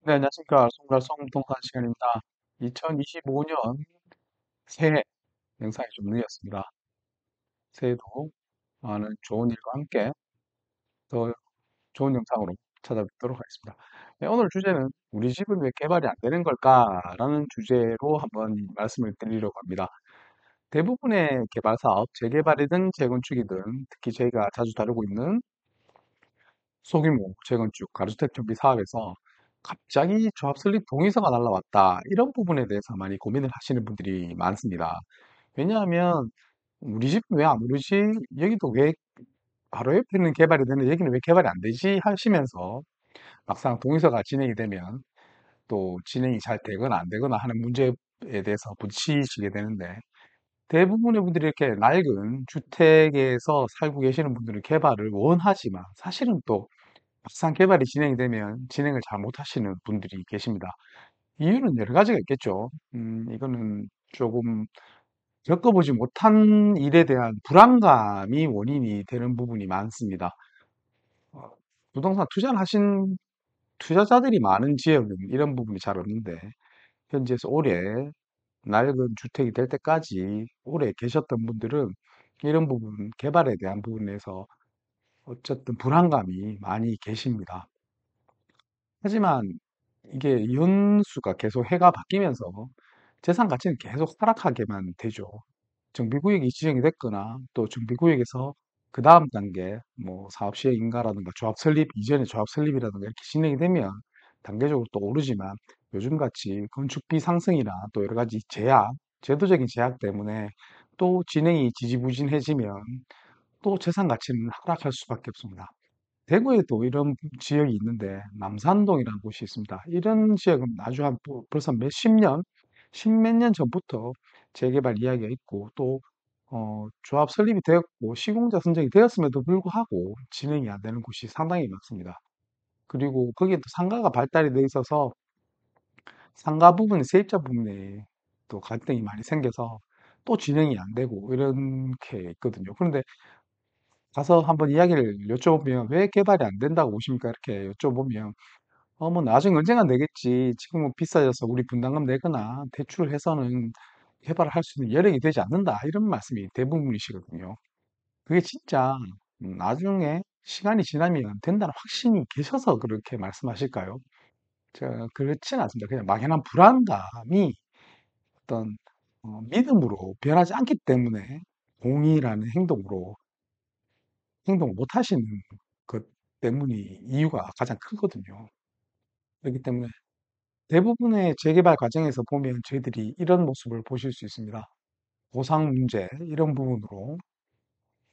네, 안녕하십니까. 송달송 부동산 시간입니다. 2025년 새해 영상이 좀 늘렸습니다. 새해도 많은 좋은 일과 함께 더 좋은 영상으로 찾아뵙도록 하겠습니다. 네, 오늘 주제는 우리 집은 왜 개발이 안 되는 걸까라는 주제로 한번 말씀을 드리려고 합니다. 대부분의 개발 사업, 재개발이든 재건축이든 특히 저희가 자주 다루고 있는 소규모 재건축, 가주택 정비 사업에서 갑자기 조합 설립 동의서가 날라왔다. 이런 부분에 대해서 많이 고민을 하시는 분들이 많습니다. 왜냐하면 우리 집 왜 안 오르지? 여기도 왜 바로 옆에 있는 개발이 되는데 여기는 왜 개발이 안 되지? 하시면서 막상 동의서가 진행이 되면 또 진행이 잘 되거나 안 되거나 하는 문제에 대해서 부딪히시게 되는데 대부분의 분들이 이렇게 낡은 주택에서 살고 계시는 분들은 개발을 원하지만 사실은 또 막상 개발이 진행이 되면 진행을 잘 못하시는 분들이 계십니다. 이유는 여러 가지가 있겠죠. 이거는 조금 겪어보지 못한 일에 대한 불안감이 원인이 되는 부분이 많습니다. 어, 부동산 투자를 하신 투자자들이 많은 지역은 이런 부분이 잘 없는데, 현지에서 오래 낡은 주택이 될 때까지 오래 계셨던 분들은 이런 부분, 개발에 대한 부분에서 어쨌든 불안감이 많이 계십니다. 하지만 이게 연수가 계속 해가 바뀌면서 재산 가치는 계속 하락하게만 되죠. 정비구역이 지정이 됐거나 또 정비구역에서 그 다음 단계 뭐 사업 시행인가라든가 조합 설립 이전에 조합 설립이라든가 이렇게 진행이 되면 단계적으로 또 오르지만 요즘 같이 건축비 상승이나 또 여러 가지 제약, 제도적인 제약 때문에 또 진행이 지지부진해지면 또 재산 가치는 하락할 수밖에 없습니다. 대구에도 이런 지역이 있는데 남산동이라는 곳이 있습니다. 이런 지역은 아주 벌써 몇십 년, 십몇 년 전부터 재개발 이야기가 있고 또 조합 설립이 되었고 시공자 선정이 되었음에도 불구하고 진행이 안 되는 곳이 상당히 많습니다. 그리고 거기에 또 상가가 발달이 돼 있어서 상가 부분, 세입자 부분에 또 갈등이 많이 생겨서 또 진행이 안 되고 이렇게 있거든요. 그런데 가서 한번 이야기를 여쭤보면 왜 개발이 안 된다고 보십니까? 이렇게 여쭤보면 뭐 나중에 언젠가 내겠지. 지금은 비싸져서 우리 분담금 내거나 대출을 해서는 개발을 할 수 있는 여력이 되지 않는다. 이런 말씀이 대부분이시거든요. 그게 진짜 나중에 시간이 지나면 된다는 확신이 계셔서 그렇게 말씀하실까요? 제가 그렇지는 않습니다. 그냥 막연한 불안감이 어떤 믿음으로 변하지 않기 때문에 공의라는 행동으로 행동을 못 하시는 것 때문이 이유가 가장 크거든요. 그렇기 때문에 대부분의 재개발 과정에서 보면 저희들이 이런 모습을 보실 수 있습니다. 보상 문제, 이런 부분으로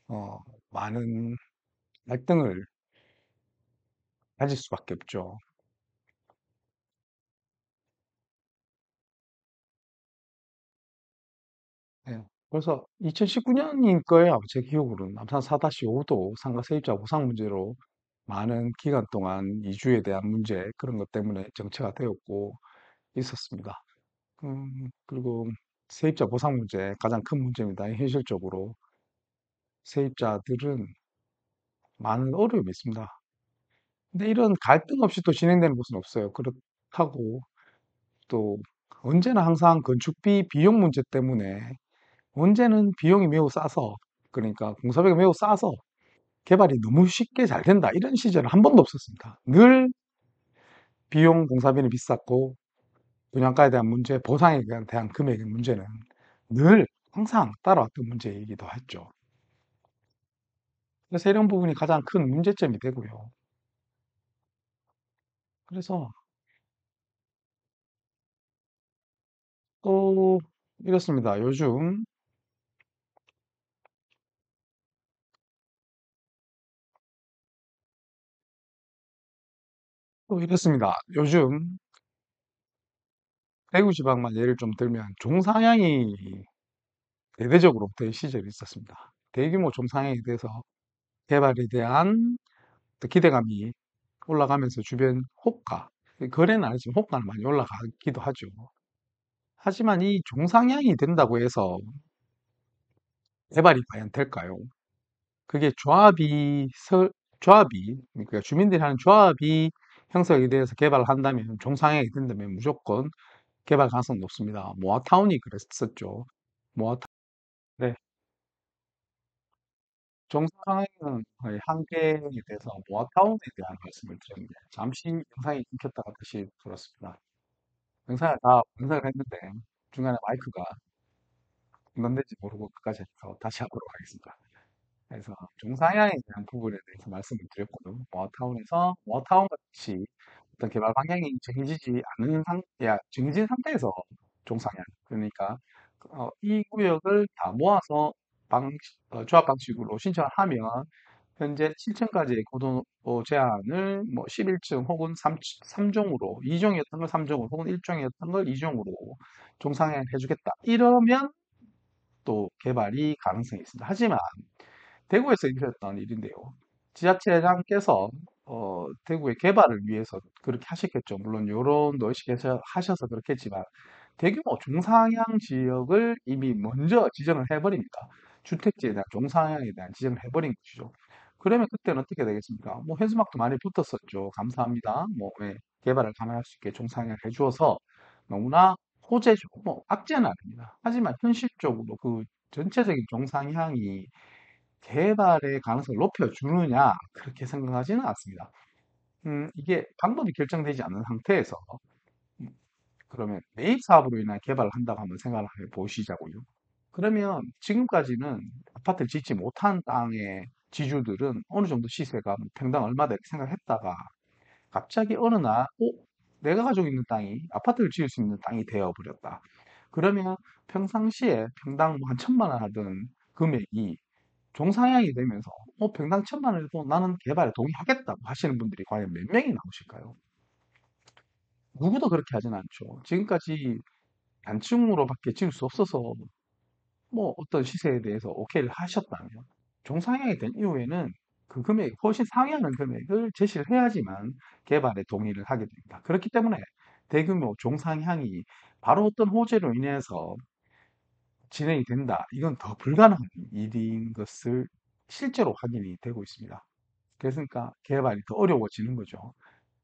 어, 많은 갈등을 가질 수밖에 없죠. 예. 그래서 2019년인 거예요. 아마 제 기억으로는. 남산 4-5도 상가 세입자 보상 문제로 많은 기간 동안 이주에 대한 문제, 그런 것 때문에 정체가 되었고 있었습니다. 그리고 세입자 보상 문제 가장 큰 문제입니다. 현실적으로 세입자들은 많은 어려움이 있습니다. 근데 이런 갈등 없이 또 진행되는 곳은 없어요. 그렇다고 또 언제나 항상 건축비 비용 문제 때문에 언제는 비용이 매우 싸서 그러니까 공사비가 매우 싸서 개발이 너무 쉽게 잘 된다. 이런 시절은 한 번도 없었습니다. 늘 비용 공사비는 비쌌고 분양가에 대한 문제, 보상에 대한 금액의 문제는 늘 항상 따라왔던 문제이기도 했죠. 그래서 이런 부분이 가장 큰 문제점이 되고요. 그래서 또 이렇습니다. 요즘 또 이렇습니다. 요즘 대구 지방만 예를 좀 들면 종상향이 대대적으로 된 시절이 있었습니다. 대규모 종상향에 대해서 개발에 대한 또 기대감이 올라가면서 주변 호가, 거래는 아니지만 호가는 많이 올라가기도 하죠. 하지만 이 종상향이 된다고 해서 개발이 과연 될까요? 그게 조합이, 그러니까 주민들이 하는 조합이 형성이 되어서 개발을 한다면, 종상향이 된다면 무조건 개발 가능성이 높습니다. 모아타운이 그랬었죠. 모아타운. 네. 종상향은 거의 한계에 대해서 모아타운에 대한 말씀을 드렸는데, 잠시 영상이 끊겼다가 다시 들었습니다. 영상을 했는데, 중간에 마이크가 중단된지 모르고 끝까지 해서 다시 하도록 하겠습니다. 그래서 종상향에 대한 부분에 대해서 말씀을 드렸거든요. 모아타운 같이 어떤 개발 방향이 정해지지 않은 정해진 상태에서 종상향. 그러니까, 이 구역을 다 모아서 조합 방식으로 신청을 하면, 현재 7층까지의 고도 제한을 뭐 11층 혹은 3종으로, 2종이었던 걸 3종으로, 혹은 1종이었던 걸 2종으로 종상향을 해주겠다. 이러면 또 개발이 가능성이 있습니다. 하지만 대구에서 일어났던 일인데요. 지자체장께서 대구의 개발을 위해서 그렇게 하셨겠죠. 물론 여론도 하셔서 그렇겠지만, 대규모 중상향 지역을 이미 먼저 지정을 해버립니다. 주택지에 대한 중상향에 대한 지정을 해버린 것이죠. 그러면 그때는 어떻게 되겠습니까? 뭐 현수막도 많이 붙었었죠. 감사합니다. 뭐 개발을 가능할 수 있게 중상향을 해주어서 너무나 호재죠. 뭐 악재는 아닙니다. 하지만 현실적으로 그 전체적인 중상향이 개발의 가능성을 높여주느냐, 그렇게 생각하지는 않습니다. 이게 방법이 결정되지 않은 상태에서, 음, 그러면 매입 사업으로 인한 개발을 한다고 한번 생각을 해 보시자고요. 그러면 지금까지는 아파트를 짓지 못한 땅의 지주들은 어느 정도 시세가 뭐 평당 얼마다 이렇게 생각했다가, 갑자기 어느 날, 내가 가지고 있는 땅이 아파트를 지을 수 있는 땅이 되어버렸다. 그러면 평상시에 평당 뭐한 1,000만 원 하던 금액이 종상향이 되면서 평당 1,000만 원에도 나는 개발에 동의하겠다고 하시는 분들이 과연 몇 명이 나오실까요? 누구도 그렇게 하진 않죠. 지금까지 단층으로밖에 지을 수 없어서 뭐 어떤 시세에 대해서 오케이를 하셨다면, 종상향이 된 이후에는 그 금액 훨씬 상회하는 금액을 제시를 해야지만 개발에 동의를 하게 됩니다. 그렇기 때문에 대규모 종상향이 바로 어떤 호재로 인해서 진행이 된다. 이건 더 불가능한 일인 것을 실제로 확인이 되고 있습니다. 그러니까 개발이 더 어려워지는 거죠.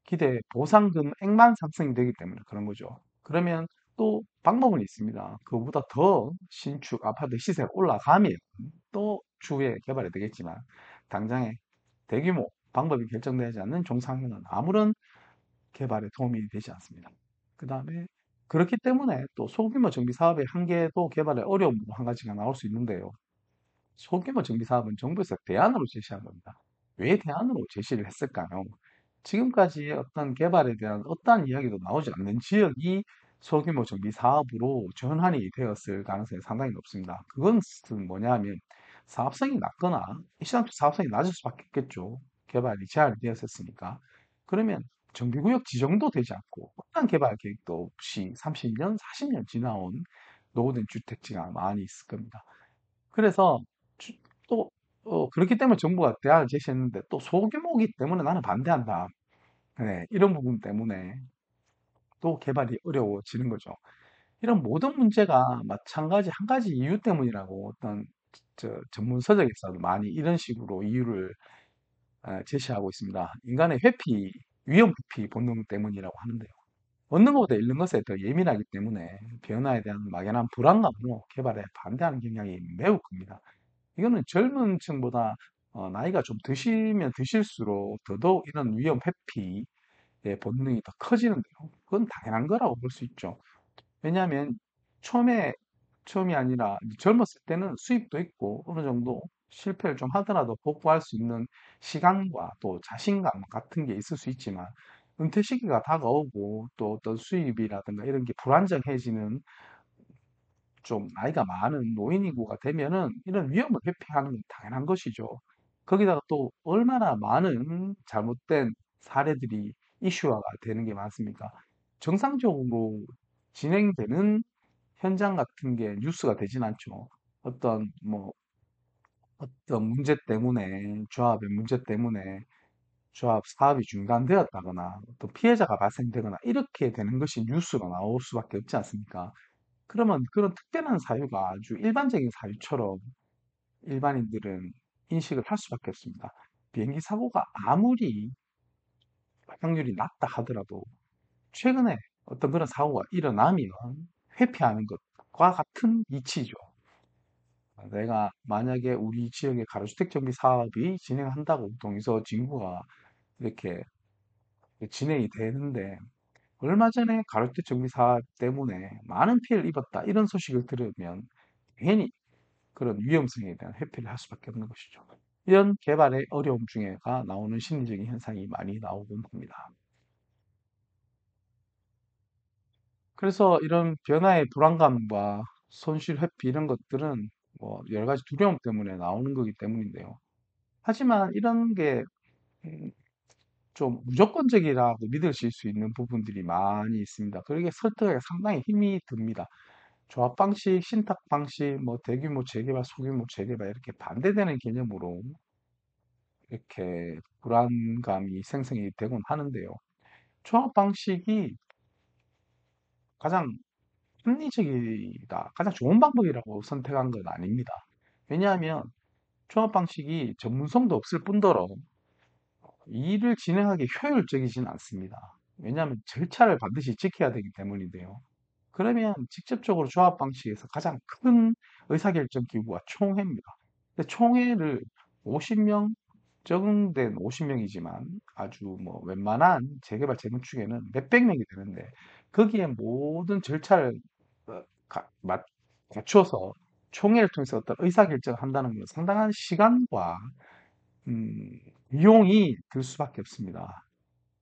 기대 보상 금액만 상승이 되기 때문에 그런 거죠. 그러면 또 방법은 있습니다. 그보다 더 신축 아파트 시세가 올라가면 또 추후에 개발이 되겠지만, 당장에 대규모 방법이 결정되지 않는 종상에는 아무런 개발에 도움이 되지 않습니다. 그 다음에 그렇기 때문에 또 소규모 정비 사업의 한계도 개발의 어려움으로 한 가지가 나올 수 있는데요. 소규모 정비 사업은 정부에서 대안으로 제시한 겁니다. 왜 대안으로 제시를 했을까요? 지금까지 어떤 개발에 대한 어떠한 이야기도 나오지 않는 지역이 소규모 정비 사업으로 전환이 되었을 가능성이 상당히 높습니다. 그것은 뭐냐면, 사업성이 낮거나 시장적 사업성이 낮을 수밖에 없겠죠. 개발이 제한이 되었었으니까. 그러면 정비구역 지정도 되지 않고 어떠한 개발 계획도 없이 30년, 40년 지나온 노후된 주택지가 많이 있을 겁니다. 그래서 주- 또 그렇기 때문에 정부가 대안을 제시했는데, 또 소규모이기 때문에 나는 반대한다. 네, 이런 부분 때문에 또 개발이 어려워지는 거죠. 이런 모든 문제가 마찬가지 한 가지 이유 때문이라고 어떤 전문 서적에서도 많이 이런 식으로 이유를 제시하고 있습니다. 인간의 위험 회피 본능 때문이라고 하는데요. 얻는 것보다 잃는 것에 더 예민하기 때문에 변화에 대한 막연한 불안감으로 개발에 반대하는 경향이 매우 큽니다. 이거는 젊은 층보다 나이가 좀 드시면 드실수록 더더욱 이런 위험 회피의 본능이 더 커지는데요. 그건 당연한 거라고 볼 수 있죠. 왜냐하면 처음에 처음이 아니라 이제 젊었을 때는 수입도 있고 어느 정도 실패를 좀 하더라도 복구할 수 있는 시간과 또 자신감 같은 게 있을 수 있지만, 은퇴 시기가 다가오고 또 어떤 수입이라든가 이런 게 불안정해지는, 좀 나이가 많은 노인 인구가 되면은 이런 위험을 회피하는 건 당연한 것이죠. 거기다가 또 얼마나 많은 잘못된 사례들이 이슈화가 되는 게 많습니까? 정상적으로 진행되는 현장 같은 게 뉴스가 되진 않죠. 어떤 뭐 어떤 문제 때문에, 조합의 문제 때문에 조합 사업이 중단되었다거나 어떤 피해자가 발생되거나 이렇게 되는 것이 뉴스로 나올 수밖에 없지 않습니까? 그러면 그런 특별한 사유가 아주 일반적인 사유처럼 일반인들은 인식을 할 수밖에 없습니다. 비행기 사고가 아무리 발생률이 낮다 하더라도 최근에 어떤 그런 사고가 일어나면 회피하는 것과 같은 이치죠. 내가 만약에 우리 지역의 가로주택 정비 사업이 진행한다고 동의서 진구가 이렇게 진행이 되는데 얼마 전에 가로주택 정비 사업 때문에 많은 피해를 입었다 이런 소식을 들으면 괜히 그런 위험성에 대한 회피를 할 수밖에 없는 것이죠. 이런 개발의 어려움 중에가 나오는 심리적인 현상이 많이 나오곤 합니다. 그래서 이런 변화의 불안감과 손실 회피 이런 것들은 뭐 여러 가지 두려움 때문에 나오는 거기 때문인데요. 하지만 이런 게 음, 좀 무조건적이라고 믿으실 수 있는 부분들이 많이 있습니다. 그러게 설득에 상당히 힘이 듭니다. 조합 방식, 신탁 방식, 뭐 대규모 재개발, 소규모 재개발 이렇게 반대되는 개념으로 이렇게 불안감이 생성이 되곤 하는데요. 조합 방식이 가장 합리적이다, 가장 좋은 방법이라고 선택한 건 아닙니다. 왜냐하면 조합 방식이 전문성도 없을 뿐더러 이 일을 진행하기 효율적이진 않습니다. 왜냐하면 절차를 반드시 지켜야 되기 때문인데요. 그러면 직접적으로 조합 방식에서 가장 큰 의사결정 기구가 총회입니다. 근데 총회를 50명, 적응된 50명이지만 아주 뭐 웬만한 재개발 재건축에는 몇백 명이 되는데 거기에 모든 절차를 어, 갖춰서 총회를 통해서 어떤 의사결정을 한다는 건 상당한 시간과 음, 비용이 들 수밖에 없습니다.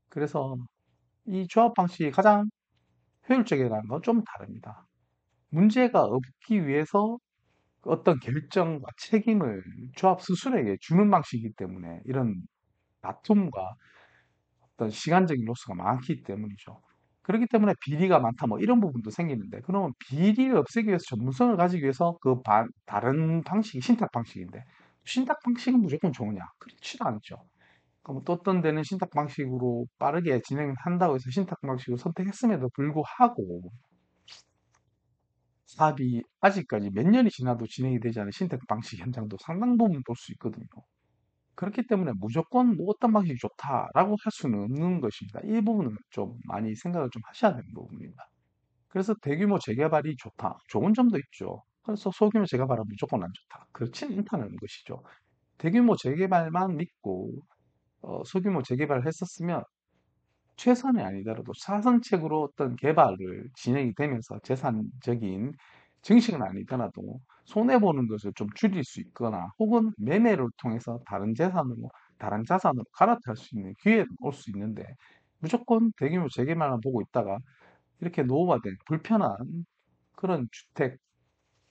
그래서 이 조합 방식이 가장 효율적이라는 건 좀 다릅니다. 문제가 없기 위해서 어떤 결정과 책임을 조합 스스로에게 주는 방식이기 때문에 이런 다툼과 어떤 시간적인 로스가 많기 때문이죠. 그렇기 때문에 비리가 많다 뭐 이런 부분도 생기는데 그러면 비리를 없애기 위해서 전문성을 가지기 위해서 다른 방식이 신탁 방식인데 신탁 방식은 무조건 좋으냐? 그렇지도 않죠. 그럼 또 어떤 데는 신탁 방식으로 빠르게 진행을 한다고 해서 신탁 방식을 선택했음에도 불구하고 사업이 아직까지 몇 년이 지나도 진행이 되지 않은 신탁 방식 현장도 상당 부분 볼 수 있거든요. 그렇기 때문에 무조건 뭐 어떤 방식이 좋다라고 할 수는 없는 것입니다. 이 부분은 좀 많이 생각을 좀 하셔야 되는 부분입니다. 그래서 대규모 재개발이 좋다. 좋은 점도 있죠. 그래서 소규모 재개발은 무조건 안 좋다. 그렇지는 않다는 것이죠. 대규모 재개발만 믿고 소규모 재개발을 했었으면 최선이 아니더라도 사선책으로 어떤 개발을 진행이 되면서 재산적인 증식은 아니더라도 손해보는 것을 좀 줄일 수 있거나 혹은 매매를 통해서 다른 자산으로 갈아탈 수 있는 기회는 올 수 있는데 무조건 대규모 재개발만 보고 있다가 이렇게 노후화된 불편한 그런 주택,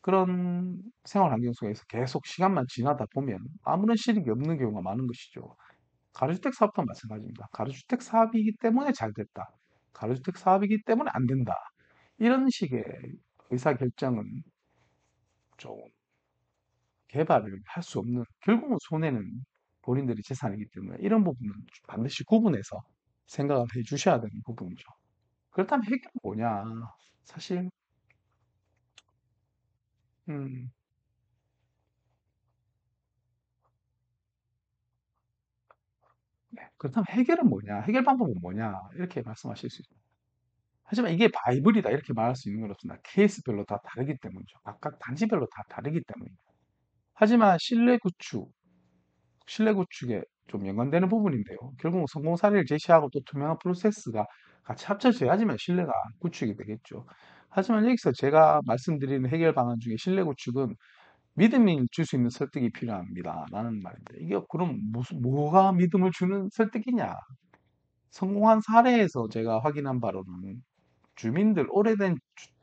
그런 생활 환경 속에서 계속 시간만 지나다 보면 아무런 실익이 없는 경우가 많은 것이죠. 가로주택 사업도 마찬가지입니다. 가로주택 사업이기 때문에 잘 됐다. 가로주택 사업이기 때문에 안 된다. 이런 식의 의사결정은 좀 개발을 할 수 없는, 결국은 손해는 본인들의 재산이기 때문에 이런 부분은 반드시 구분해서 생각을 해 주셔야 되는 부분이죠. 그렇다면 해결은 뭐냐? 사실, 음, 네. 그렇다면 해결은 뭐냐? 해결 방법은 뭐냐? 이렇게 말씀하실 수 있습니다. 하지만 이게 바이블이다 이렇게 말할 수 있는 건 없습니다. 케이스별로 다 다르기 때문이죠. 각각 단지별로 다 다르기 때문입니다. 하지만 실내 구축에 좀 연관되는 부분인데요. 결국 성공 사례를 제시하고 또 투명한 프로세스가 같이 합쳐져야지만 신뢰가 구축이 되겠죠. 하지만 여기서 제가 말씀드리는 해결 방안 중에 실내 구축은 믿음이 줄 수 있는 설득이 필요합니다. 라는 말입니다. 이게 그럼 뭐가 믿음을 주는 설득이냐? 성공한 사례에서 제가 확인한 바로는 오래된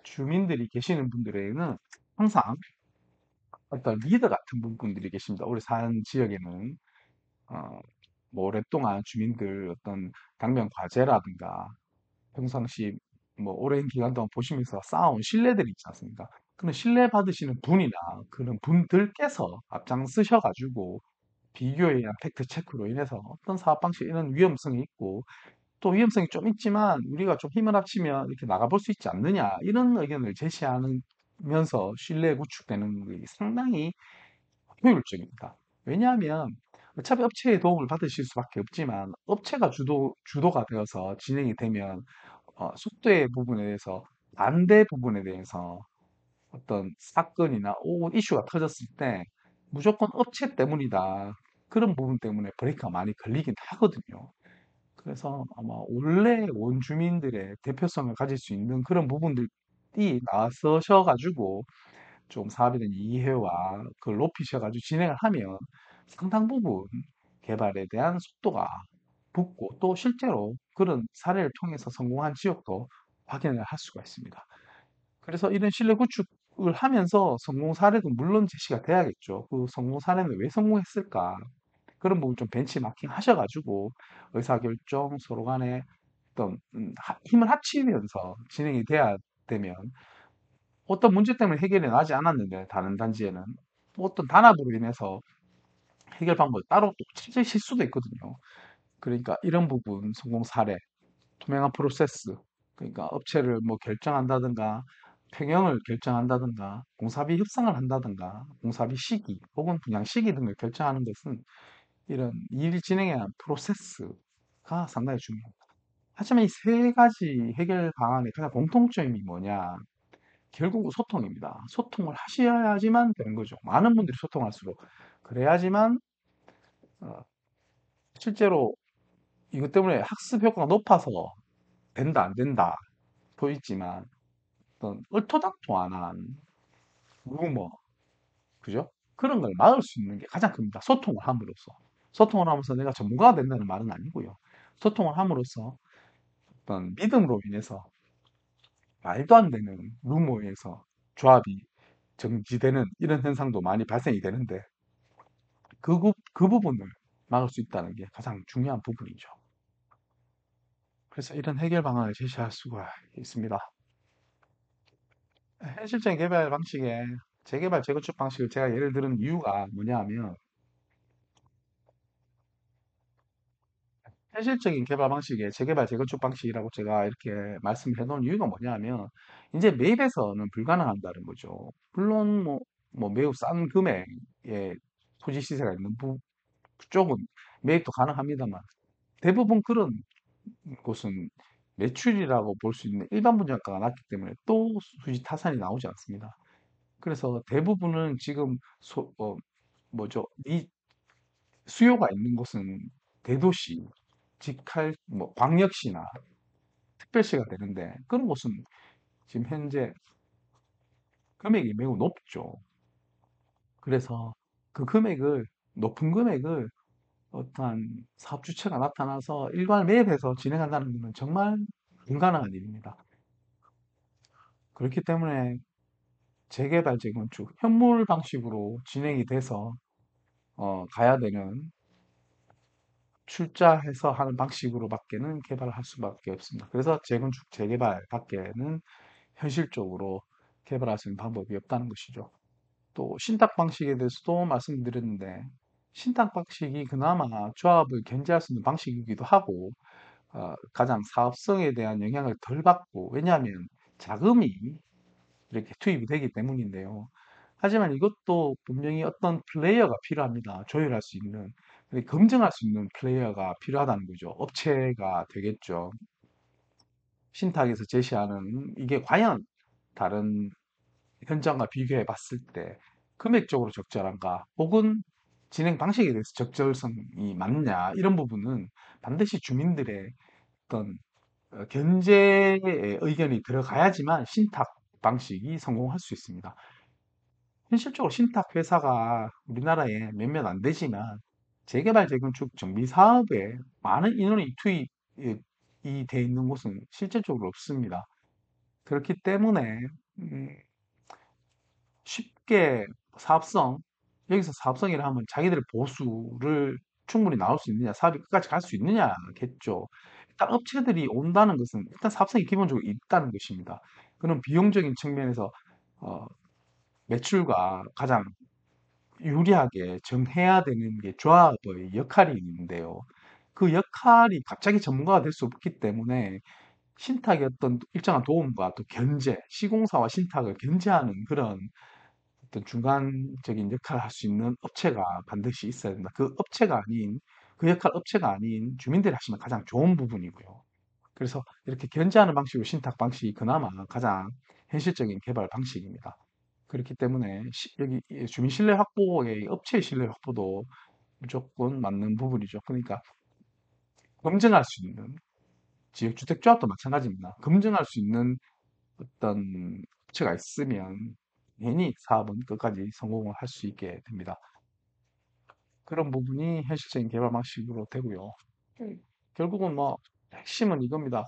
주민들이 계시는 분들에게는 항상 어떤 리더 같은 분들이 계십니다. 우리 사는 지역에는 어, 뭐 오랫동안 주민들 어떤 당면 과제라든가 평상시 뭐 오랜 기간 동안 보시면서 쌓아온 신뢰들이 있지 않습니까? 그런 신뢰 받으시는 분이나 그런 분들께서 앞장서셔가지고 비교에 의한 팩트 체크로 인해서 어떤 사업 방식 이런 위험성이 있고 또 위험성이 좀 있지만 우리가 좀 힘을 합치면 이렇게 나가볼 수 있지 않느냐 이런 의견을 제시하면서 신뢰 구축되는 게 상당히 효율적입니다. 왜냐하면 어차피 업체의 도움을 받으실 수밖에 없지만 업체가 주도가 되어서 진행이 되면 속도의 부분에 대해서 반대 부분에 대해서 어떤 사건이나 이슈가 터졌을 때 무조건 업체 때문이다. 그런 부분 때문에 브레이크가 많이 걸리긴 하거든요. 그래서 아마 원래 원주민들의 대표성을 가질 수 있는 그런 부분들이 나서셔가지고 좀 사업에 대한 이해와 그걸 높이셔가지고 진행을 하면 상당 부분 개발에 대한 속도가 붙고 또 실제로 그런 사례를 통해서 성공한 지역도 확인을 할 수가 있습니다. 그래서 이런 신뢰 구축을 하면서 성공 사례도 물론 제시가 돼야겠죠. 그 성공 사례는 왜 성공했을까? 그런 부분 좀 벤치마킹 하셔가지고 의사결정 서로 간에 어떤 힘을 합치면서 진행이 돼야 되면 어떤 문제 때문에 해결이 나지 않았는데 다른 단지에는 뭐 어떤 단합으로 인해서 해결 방법을 따로 또 찾으실 수도 있거든요. 그러니까 이런 부분 성공 사례, 투명한 프로세스, 그러니까 업체를 뭐 결정한다든가 평형을 결정한다든가 공사비 협상을 한다든가 공사비 시기 혹은 분양 시기 등을 결정하는 것은 이런 일 진행에 대한 프로세스가 상당히 중요합니다. 하지만 이 세 가지 해결 방안의 가장 공통점이 뭐냐? 결국은 소통입니다. 소통을 하셔야지만 되는 거죠. 많은 분들이 소통할수록 그래야지만 어, 실제로 이것 때문에 학습 효과가 높아서 된다 안 된다 보이지만 어떤 얼토당토안한 루머 그죠? 그런 걸 막을 수 있는 게 가장 큽니다. 소통을 함으로써 소통을 하면서 내가 전문가가 된다는 말은 아니고요. 소통을 함으로써 어떤 믿음으로 인해서 말도 안 되는 루머에서 조합이 정지되는 이런 현상도 많이 발생이 되는데 그 부분을 막을 수 있다는 게 가장 중요한 부분이죠. 그래서 이런 해결 방안을 제시할 수가 있습니다. 현실적인 개발 방식에 재개발, 재건축 방식을 제가 예를 들은 이유가 뭐냐 하면 현실적인 개발 방식의 재개발, 재건축 방식이라고 제가 이렇게 말씀을 해놓은 이유가 뭐냐 하면 이제 매입에서는 불가능한다는 거죠. 물론 뭐 매우 싼 금액의 토지 시세가 있는 쪽은 매입도 가능합니다만 대부분 그런 곳은 매출이라고 볼 수 있는 일반 분양가가 낮기 때문에 또 수지 타산이 나오지 않습니다. 그래서 대부분은 지금 뭐죠? 이 수요가 있는 곳은 대도시, 뭐 광역시나 특별시가 되는데 그런 곳은 지금 현재 금액이 매우 높죠. 그래서 그 높은 금액을 어떠한 사업 주체가 나타나서 일괄 매입해서 진행한다는 것은 정말 불가능한 일입니다. 그렇기 때문에 재개발, 재건축, 현물 방식으로 진행이 돼서 가야 되는 출자해서 하는 방식으로밖에는 개발을 할 수밖에 없습니다. 그래서 재건축, 재개발 밖에는 현실적으로 개발할 수 있는 방법이 없다는 것이죠. 또 신탁 방식에 대해서도 말씀드렸는데 신탁 방식이 그나마 조합을 견제할 수 있는 방식이기도 하고 가장 사업성에 대한 영향을 덜 받고 왜냐하면 자금이 이렇게 투입이 되기 때문인데요. 하지만 이것도 분명히 어떤 플레이어가 필요합니다. 조율할 수 있는, 검증할 수 있는 플레이어가 필요하다는 거죠. 업체가 되겠죠. 신탁에서 제시하는 이게 과연 다른 현장과 비교해 봤을 때 금액적으로 적절한가, 혹은 진행 방식에 대해서 적절성이 맞냐, 이런 부분은 반드시 주민들의 어떤 견제의 의견이 들어가야지만 신탁 방식이 성공할 수 있습니다. 현실적으로 신탁 회사가 우리나라에 몇몇 안 되지만 재개발, 재건축 정비 사업에 많은 인원이 투입이 돼 있는 곳은 실질적으로 없습니다. 그렇기 때문에 쉽게 사업성, 여기서 사업성이라 하면 자기들 보수를 충분히 나올 수 있느냐, 사업이 끝까지 갈 수 있느냐겠죠. 일단 업체들이 온다는 것은 일단 사업성이 기본적으로 있다는 것입니다. 그런 비용적인 측면에서 어, 매출과 가장 유리하게 정해야 되는 게 조합의 역할이 있는데요. 그 역할이 갑자기 전문가가 될 수 없기 때문에 신탁의 어떤 일정한 도움과 또 견제, 시공사와 신탁을 견제하는 그런 어떤 중간적인 역할을 할 수 있는 업체가 반드시 있어야 된다. 그 업체가 아닌, 그 역할 업체가 아닌 주민들이 하시면 가장 좋은 부분이고요. 그래서 이렇게 견제하는 방식으로 신탁 방식이 그나마 가장 현실적인 개발 방식입니다. 그렇기 때문에 여기 이 주민 신뢰 확보의 업체 신뢰 확보도 무조건 맞는 부분이죠. 그러니까 검증할 수 있는 지역주택조합도 마찬가지입니다. 검증할 수 있는 어떤 업체가 있으면 괜히 사업은 끝까지 성공을 할 수 있게 됩니다. 그런 부분이 현실적인 개발 방식으로 되고요. 결국은 뭐 핵심은 이겁니다.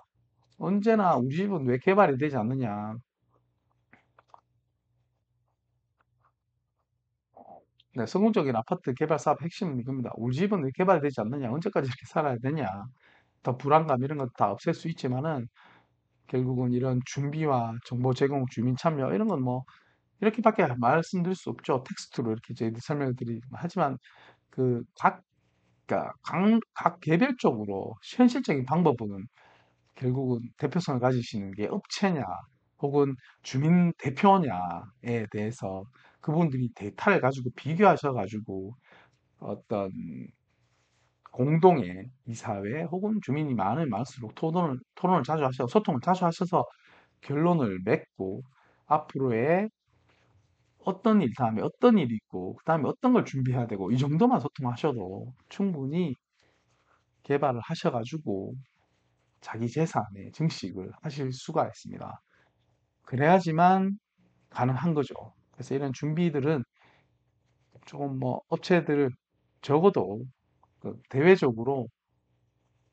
언제나 우리 집은 왜 개발이 되지 않느냐. 네, 성공적인 아파트 개발 사업 핵심은 이겁니다. 우리 집은 왜 개발되지 않느냐. 언제까지 이렇게 살아야 되냐. 더 불안감 이런 것 다 없앨 수 있지만은 결국은 이런 준비와 정보 제공, 주민 참여 이런 건 뭐 이렇게밖에 말씀드릴 수 없죠. 텍스트로 이렇게 저희들 설명을 드리지만 하지만 그러니까 각 개별적으로 현실적인 방법은 결국은 대표성을 가지시는 게 업체냐 혹은 주민 대표냐에 대해서 그분들이 데이터를 가지고 비교하셔가지고 어떤 공동의 이사회 혹은 주민이 많으면 많을수록 토론을 자주 하셔서 소통을 자주 하셔서 결론을 맺고 앞으로의 어떤 일 다음에 어떤 일이 있고 그 다음에 어떤 걸 준비해야 되고 이 정도만 소통하셔도 충분히 개발을 하셔가지고 자기 재산의 증식을 하실 수가 있습니다. 그래야지만 가능한 거죠. 그래서 이런 준비들은 조금 뭐 업체들 적어도 그 대외적으로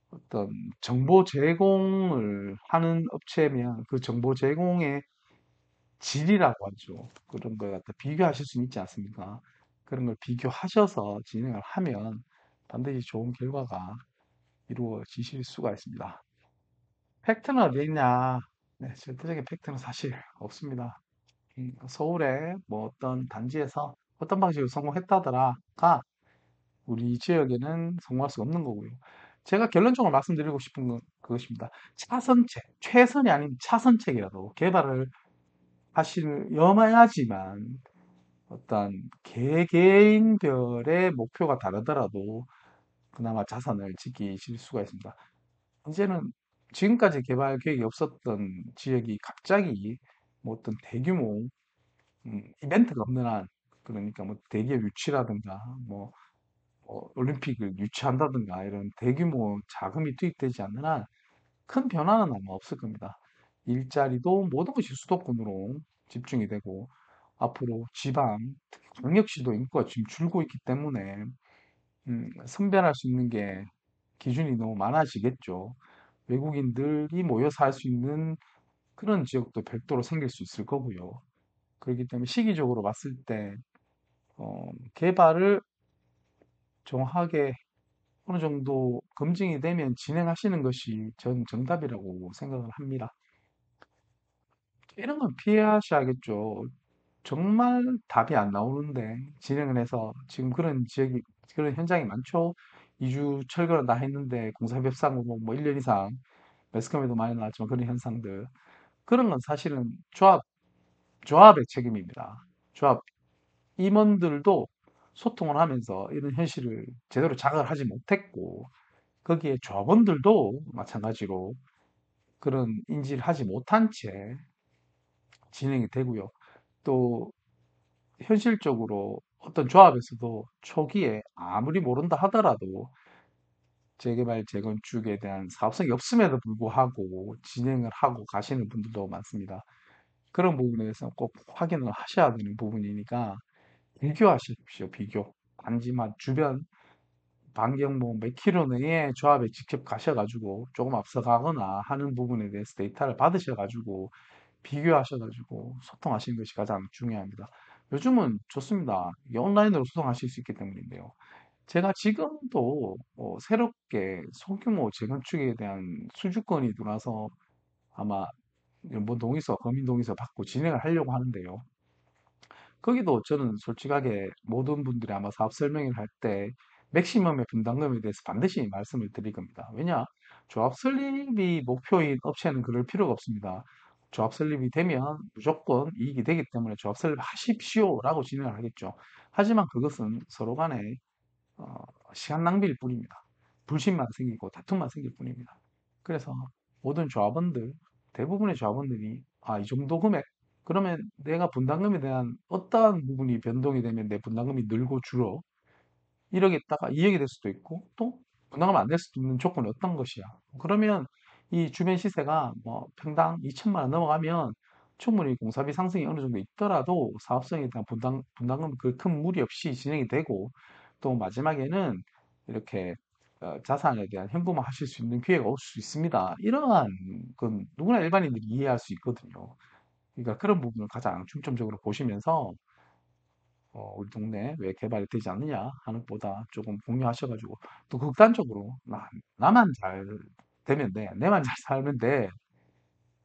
어떤 정보 제공을 하는 업체면 그 정보 제공의 질이라고 하죠. 그런 걸 갖다 비교하실 수 있지 않습니까? 그런 걸 비교하셔서 진행을 하면 반드시 좋은 결과가 이루어지실 수가 있습니다. 팩트는 어디 있냐? 네, 절대적인 팩트는 사실 없습니다. 서울에 뭐 어떤 단지에서 어떤 방식으로 성공했다더라가 우리 지역에는 성공할 수 없는 거고요. 제가 결론적으로 말씀드리고 싶은 건 그것입니다. 차선책, 최선이 아닌 차선책이라도 개발을 하시는 염해하지만 어떤 개개인별의 목표가 다르더라도 그나마 자산을 지키실 수가 있습니다. 이제는 지금까지 개발 계획이 없었던 지역이 갑자기 뭐 어떤 대규모 이벤트가 없는 한 그러니까 뭐 대기업 유치라든가 뭐 올림픽을 유치한다든가 이런 대규모 자금이 투입되지 않는 한 큰 변화는 아마 없을 겁니다. 일자리도 모든 것이 수도권으로 집중이 되고 앞으로 지방, 특히 광역시도 인구가 지금 줄고 있기 때문에 선별할 수 있는 게 기준이 너무 많아지겠죠. 외국인들이 모여 살 수 있는 그런 지역도 별도로 생길 수 있을 거고요. 그렇기 때문에 시기적으로 봤을 때 개발을 정확하게 어느 정도 검증이 되면 진행하시는 것이 전 정답이라고 생각을 합니다. 이런 건 피하셔야겠죠. 정말 답이 안 나오는데 진행을 해서 지금 그런 지역이 그런 현장이 많죠. 이주 철거를 다 했는데 공사협상으로 뭐 1년 이상 매스컴에도 많이 나왔지만 그런 현상들 그런 건 사실은 조합의 책임입니다. 조합 임원들도 소통을 하면서 이런 현실을 제대로 자각을 하지 못했고 거기에 조합원들도 마찬가지로 그런 인지를 하지 못한 채 진행이 되고요. 또 현실적으로 어떤 조합에서도 초기에 아무리 모른다 하더라도 재개발, 재건축에 대한 사업성이 없음에도 불구하고 진행을 하고 가시는 분들도 많습니다. 그런 부분에 대해서 꼭 확인을 하셔야 되는 부분이니까 비교하십시오, 비교. 단지만 주변 반경 뭐 몇 킬로 내에 조합에 직접 가셔가지고 조금 앞서가거나 하는 부분에 대해서 데이터를 받으셔가지고 비교하셔가지고 소통하시는 것이 가장 중요합니다. 요즘은 좋습니다. 이게 온라인으로 소통하실 수 있기 때문인데요. 제가 지금도 새롭게 소규모 재건축에 대한 수주권이 들어와서 아마 뭐 동의서, 검인 동의서 받고 진행을 하려고 하는데요. 거기도 저는 솔직하게 모든 분들이 아마 사업 설명회를 할 때 맥시멈의 분담금에 대해서 반드시 말씀을 드릴 겁니다. 왜냐? 조합 설립이 목표인 업체는 그럴 필요가 없습니다. 조합 설립이 되면 무조건 이익이 되기 때문에 조합 설립 하십시오라고 진행을 하겠죠. 하지만 그것은 서로 간에 어, 시간 낭비일 뿐입니다. 불신만 생기고 다툼만 생길 뿐입니다. 그래서 모든 조합원들, 대부분의 조합원들이 이 정도 금액 그러면 내가 분담금에 대한 어떠한 부분이 변동이 되면 내 분담금이 늘고 줄어 1억이 있다가 2억이 될 수도 있고 또 분담금 안 될 수도 있는 조건이 어떤 것이야. 그러면 이 주변 시세가 뭐 평당 2천만 원 넘어가면 충분히 공사비 상승이 어느 정도 있더라도 사업성에 대한 분담금 그 큰 무리 없이 진행이 되고 또 마지막에는 이렇게 자산에 대한 현금화 하실 수 있는 기회가 올 수 있습니다. 이러한 그 누구나 일반인들이 이해할 수 있거든요. 그러니까 그런 부분을 가장 중점적으로 보시면서 우리 동네 왜 개발이 되지 않느냐 하는 것보다 조금 공유하셔가지고 또 극단적으로 나만 잘 되면 돼, 내만 잘 살면 돼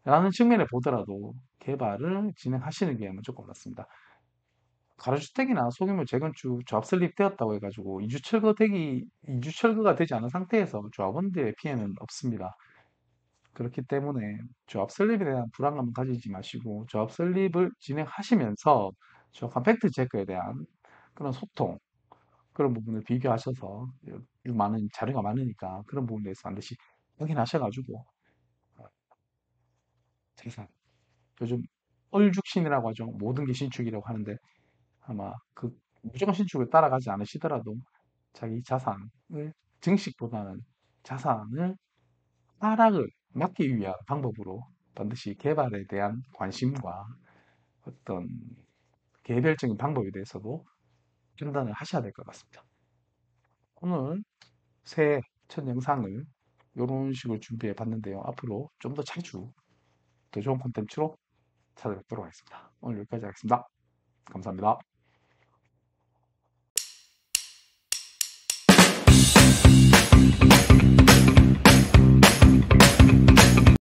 라는 측면에 보더라도 개발을 진행하시는 게 무조건 맞습니다. 가로주택이나 소규모 재건축 조합 설립되었다고 해가지고 이주 철거가 되지 않은 상태에서 조합원들의 피해는 없습니다. 그렇기 때문에 조합 설립에 대한 불안감을 가지지 마시고 조합 설립을 진행하시면서 정확한 팩트 체크에 대한 그런 소통 그런 부분을 비교하셔서 많은 자료가 많으니까 그런 부분에 대해서 반드시 확인하셔가지고 재산 요즘 얼죽신이라고 하죠. 모든 게 신축이라고 하는데 아마 그 무조건 신축을 따라가지 않으시더라도 자기 자산을 증식보다는 자산을 하락을 막기 위한 방법으로 반드시 개발에 대한 관심과 어떤 개별적인 방법에 대해서도 판단을 하셔야 될 것 같습니다. 오늘 새해 첫 영상을 이런 식으로 준비해 봤는데요. 앞으로 좀 더 자주 더 좋은 콘텐츠로 찾아뵙도록 하겠습니다. 오늘 여기까지 하겠습니다. 감사합니다.